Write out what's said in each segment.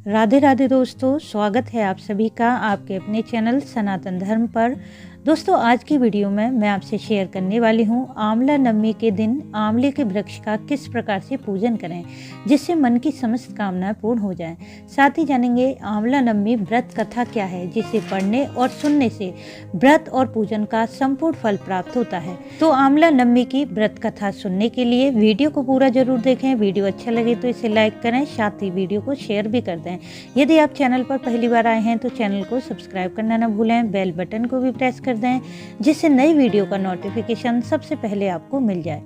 राधे राधे दोस्तों, स्वागत है आप सभी का आपके अपने चैनल सनातन धर्म पर। दोस्तों, आज की वीडियो में मैं आपसे शेयर करने वाली हूँ आंवला नवमी के दिन आंवले के वृक्ष का किस प्रकार से पूजन करें जिससे मन की समस्त कामनाएं पूर्ण हो जाएं। साथ ही जानेंगे आंवला नवमी व्रत कथा क्या है जिसे पढ़ने और सुनने से व्रत और पूजन का संपूर्ण फल प्राप्त होता है। तो आंवला नवमी की व्रत कथा सुनने के लिए वीडियो को पूरा जरूर देखें। वीडियो अच्छा लगे तो इसे लाइक करें, साथ ही वीडियो को शेयर भी कर दें। यदि आप चैनल पर पहली बार आए हैं तो चैनल को सब्सक्राइब करना न भूलें, बेल बटन को भी प्रेस कर दें जिससे नई वीडियो का नोटिफिकेशन सबसे पहले आपको मिल जाए।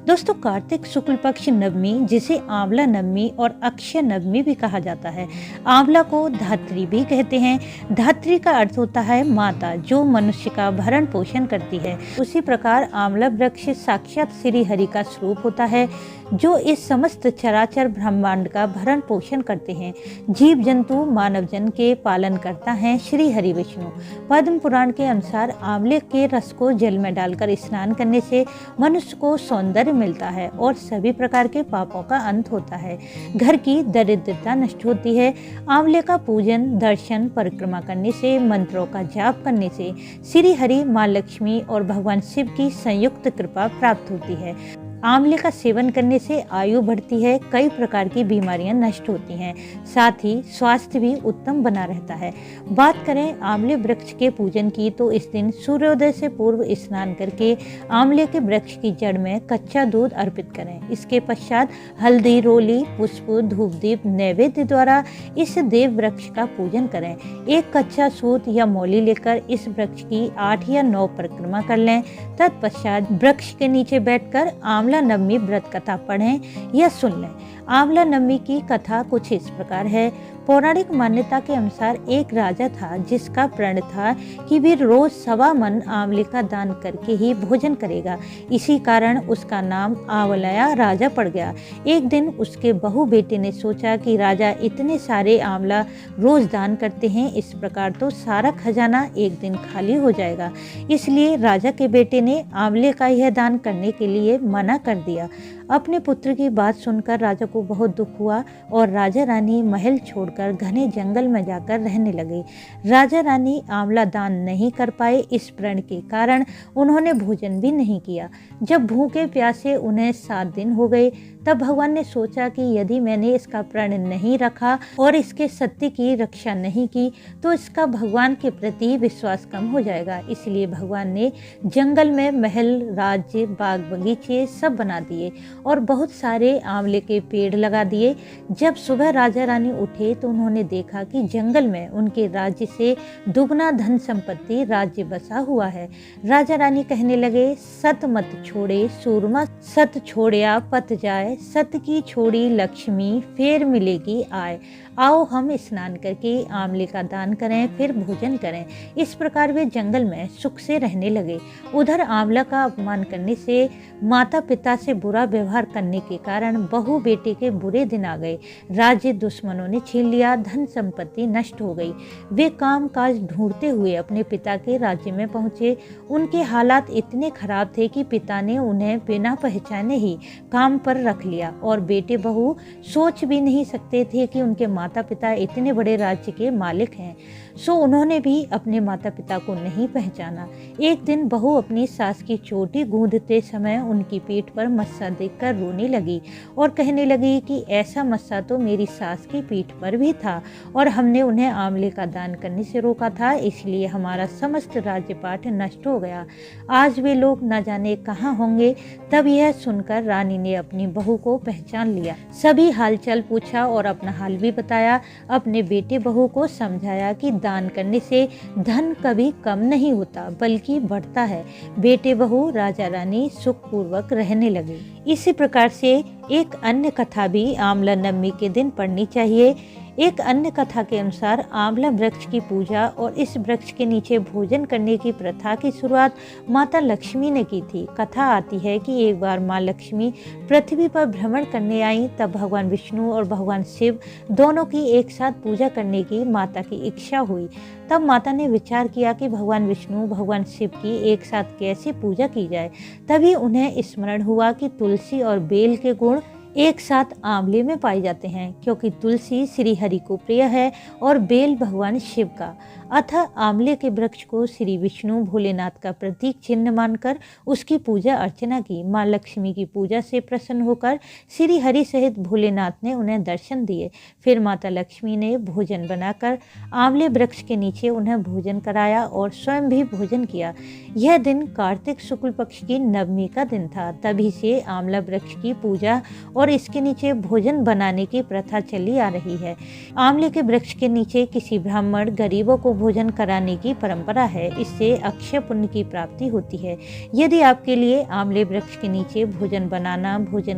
दोस्तों, कार्तिक शुक्ल पक्ष नवमी जिसे आंवला नवमी और अक्षय नवमी भी कहा जाता है। आंवला को धात्री भी कहते हैं। धात्री का अर्थ होता है माता, जो मनुष्य का भरण पोषण करती है। उसी प्रकार आंवला वृक्ष साक्षात श्री हरि का स्वरूप होता है, जो इस समस्त चराचर ब्रह्मांड का भरण पोषण करते हैं। जीव जंतु मानव जन के पालन करता है श्री हरि विष्णु। पद्म पुराण के अनुसार आंवले के रस को जल में डालकर स्नान करने से मनुष्य को सौंदर्य मिलता है और सभी प्रकार के पापों का अंत होता है। घर की दरिद्रता नष्ट होती है। आंवले का पूजन, दर्शन, परिक्रमा करने से, मंत्रों का जाप करने से श्री हरि, माँ लक्ष्मी और भगवान शिव की संयुक्त कृपा प्राप्त होती है। आंवले का सेवन करने से आयु बढ़ती है, कई प्रकार की बीमारियां नष्ट होती हैं, साथ ही स्वास्थ्य भी उत्तम बना रहता है। बात करें आंवले वृक्ष के पूजन की तो इस दिन सूर्योदय से पूर्व स्नान करके आंवले के वृक्ष की जड़ में कच्चा दूध अर्पित करें। इसके पश्चात हल्दी, रोली, पुष्प, धूप दीप नैवेद्य द्वारा इस देव वृक्ष का पूजन करें। एक कच्चा सूत या मौली लेकर इस वृक्ष की 8 या 9 परिक्रमा कर लें। तत्पश्चात वृक्ष के नीचे बैठकर आंवला नवमी व्रत कथा पढ़ें या सुन लें। आंवला नवमी की कथा कुछ इस प्रकार है। पौराणिक मान्यता के अनुसार एक राजा था जिसका प्रण था कि वे रोज 1.25 मन आंवले का दान करके ही भोजन करेगा। इसी कारण उसका नाम आंवलाया राजा पड़ गया। एक दिन उसके बहू बेटे ने सोचा कि राजा इतने सारे आंवला रोज दान करते हैं, इस प्रकार तो सारा खजाना एक दिन खाली हो जाएगा। इसलिए राजा के बेटे ने आंवले का यह दान करने के लिए मना कर दिया। अपने पुत्र की बात सुनकर राजा को बहुत दुख हुआ और राजा रानी महल छोड़कर घने जंगल में जाकर रहने लगे। राजा रानी आंवला दान नहीं कर पाए। इस प्रण के कारण उन्होंने भोजन भी नहीं किया। जब भूखे प्यासे उन्हें 7 दिन हो गए, तब भगवान ने सोचा कि यदि मैंने इसका प्रण नहीं रखा और इसके सत्य की रक्षा नहीं की तो इसका भगवान के प्रति विश्वास कम हो जाएगा। इसलिए भगवान ने जंगल में महल, राज्य, बाग बगीचे सब बना दिए और बहुत सारे आंवले के पेड़ लगा दिए। जब सुबह राजा रानी उठे तो उन्होंने देखा कि जंगल में उनके राज्य से दुगना धन संपत्ति राज्य बसा हुआ है। राजा रानी कहने लगे, सत मत छोड़े सूरमा, सत छोड़या पत जाए, सत की छोड़ी लक्ष्मी, फेर मिलेगी आय। आओ हम स्नान करके आंवले का दान करें, फिर भोजन करें। इस प्रकार वे जंगल में सुख से रहने लगे। उधर आंवला का अपमान करने से, माता पिता से बुरा व्यवहार करने के कारण बहू बेटे के बुरे दिन आ गए। राज्य दुश्मनों ने छीन लिया, धन संपत्ति नष्ट हो गई। वे काम काज ढूंढते हुए अपने पिता के राज्य में पहुंचे। उनके हालात इतने खराब थे कि पिता ने उन्हें बिना पहचाने ही काम पर रख लिया और बेटे बहू सोच भी नहीं सकते थे कि उनके माता पिता इतने बड़े राज्य के मालिक हैं। सो उन्होंने भी अपने माता पिता को नहीं पहचाना। एक दिन बहू अपनी सास की चोटी गूंदते समय उनकी पीठ पर मस्सा देखकर रोने लगी और कहने लगी कि ऐसा मस्सा तो मेरी सास की पीठ पर भी था और हमने उन्हें आंवले का दान करने से रोका था, इसलिए हमारा समस्त राज्यपाठ नष्ट हो गया। आज वे लोग न जाने कहाँ होंगे। तब यह सुनकर रानी ने अपनी बहू को पहचान लिया। सभी हालचाल पूछा और अपना हाल भी बताया। अपने बेटे बहू को समझाया कि दान करने से धन कभी कम नहीं होता बल्कि बढ़ता है। बेटे बहू राजा रानी सुखपूर्वक रहने लगे। इसी प्रकार से एक अन्य कथा भी आंवला नवमी के दिन पढ़नी चाहिए। एक अन्य कथा के अनुसार आंवला वृक्ष की पूजा और इस वृक्ष के नीचे भोजन करने की प्रथा की शुरुआत माता लक्ष्मी ने की थी। कथा आती है कि एक बार माँ लक्ष्मी पृथ्वी पर भ्रमण करने आई, तब भगवान विष्णु और भगवान शिव दोनों की एक साथ पूजा करने की माता की इच्छा हुई। तब माता ने विचार किया कि भगवान विष्णु, भगवान शिव की एक साथ कैसे पूजा की जाए। तभी उन्हें स्मरण हुआ कि तुलसी और बेल के गुण एक साथ आंवले में पाए जाते हैं, क्योंकि तुलसी श्री हरि को प्रिय है और बेल भगवान शिव का। अतः आंवले के वृक्ष को श्री विष्णु भोलेनाथ का प्रतीक चिन्ह मानकर उसकी पूजा अर्चना की। माँ लक्ष्मी की पूजा से प्रसन्न होकर श्री हरि सहित भोलेनाथ ने उन्हें दर्शन दिए। फिर माता लक्ष्मी ने भोजन बनाकर आंवले वृक्ष के नीचे उन्हें भोजन कराया और स्वयं भी भोजन किया। यह दिन कार्तिक शुक्ल पक्ष की नवमी का दिन था। तभी से आंवला वृक्ष की पूजा और इसके नीचे भोजन बनाने की प्रथा चली आ रही है। आंवले के वृक्ष के नीचे किसी ब्राह्मण गरीबों को भोजन कराने की परंपरा है। इससे अक्षय पुण्य की प्राप्ति होती है। यदि आपके लिए आंवले वृक्ष के नीचे भोजन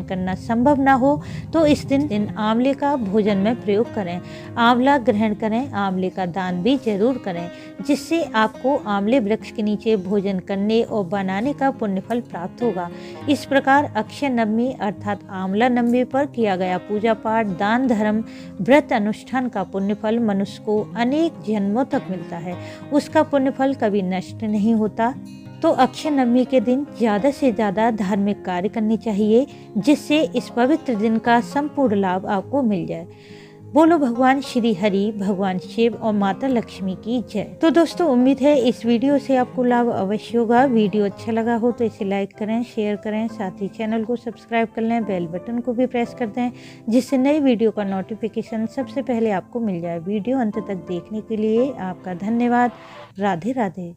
करना संभव ना हो तो इस दिन आंवले का भोजन में प्रयोग करें, आंवला ग्रहण करें, आंवले का दान भी जरूर करें, जिससे आपको आंवले वृक्ष के नीचे भोजन करने और बनाने का पुण्यफल प्राप्त होगा। इस प्रकार अक्षय नवमी अर्थात आंवला नवमी पर किया गया पूजा पाठ, दान, धर्म, व्रत अनुष्ठान का पुण्यफल मनुष्य को अनेक जन्मों तक मिलता है। उसका पुण्यफल कभी नष्ट नहीं होता। तो अक्षय नवमी के दिन ज़्यादा से ज़्यादा धार्मिक कार्य करने चाहिए, जिससे इस पवित्र दिन का संपूर्ण लाभ आपको मिल जाए। बोलो भगवान श्री हरि, भगवान शिव और माता लक्ष्मी की जय। तो दोस्तों, उम्मीद है इस वीडियो से आपको लाभ अवश्य होगा। वीडियो अच्छा लगा हो तो इसे लाइक करें, शेयर करें, साथ ही चैनल को सब्सक्राइब कर लें, बेल बटन को भी प्रेस कर दें, जिससे नई वीडियो का नोटिफिकेशन सबसे पहले आपको मिल जाए। वीडियो अंत तक देखने के लिए आपका धन्यवाद। राधे राधे।